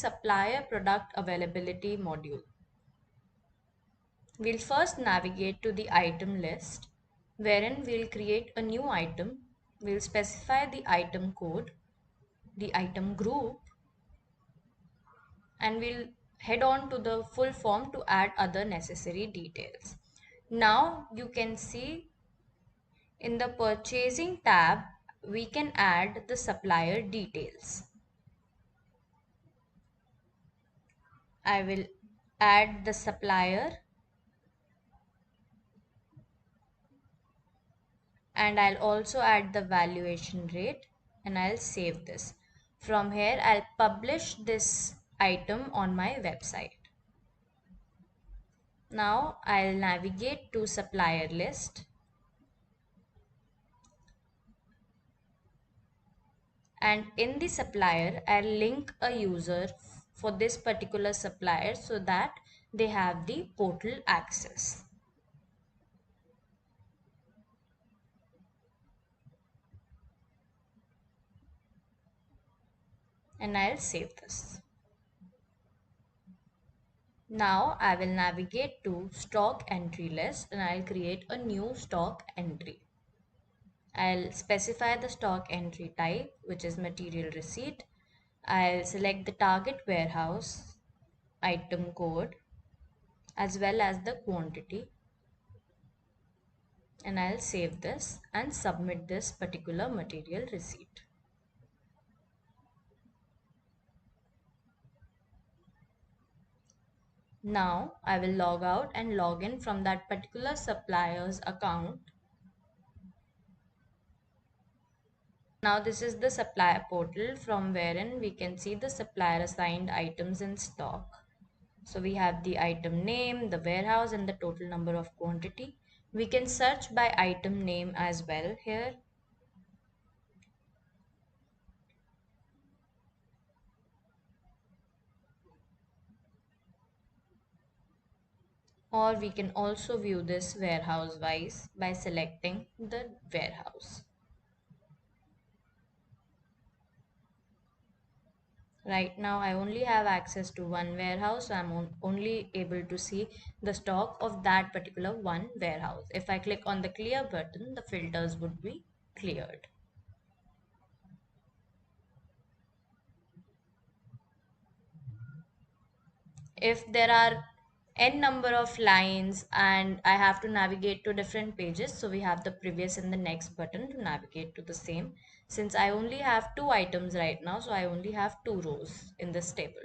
supplier product availability module. We'll first navigate to the item list, wherein we'll create a new item. We'll specify the item code, the item group, and we'll head on to the full form to add other necessary details. Now you can see in the purchasing tab, we can add the supplier details. I will add the supplier and I'll also add the valuation rate and I'll save this. From here, I'll publish this item on my website. Now I'll navigate to supplier list and in the supplier, I'll link a user for this particular supplier so that they have the portal access. And I'll save this. Now I will navigate to stock entry list and I'll create a new stock entry. I'll specify the stock entry type, which is material receipt. I'll select the target warehouse, item code, as well as the quantity. And I'll save this and submit this particular material receipt. Now I will log out and log in from that particular supplier's account. Now this is the supplier portal from wherein we can see the supplier assigned items in stock. So we have the item name, the warehouse and the total number of quantity. We can search by item name as well here. Or we can also view this warehouse wise by selecting the warehouse. Right now I only have access to one warehouse, so I'm only able to see the stock of that particular one warehouse. If I click on the clear button, the filters would be cleared. If there are n number of lines and I have to navigate to different pages, so we have the previous and the next button to navigate to the same. Since I only have two items right now, so I only have two rows in this table.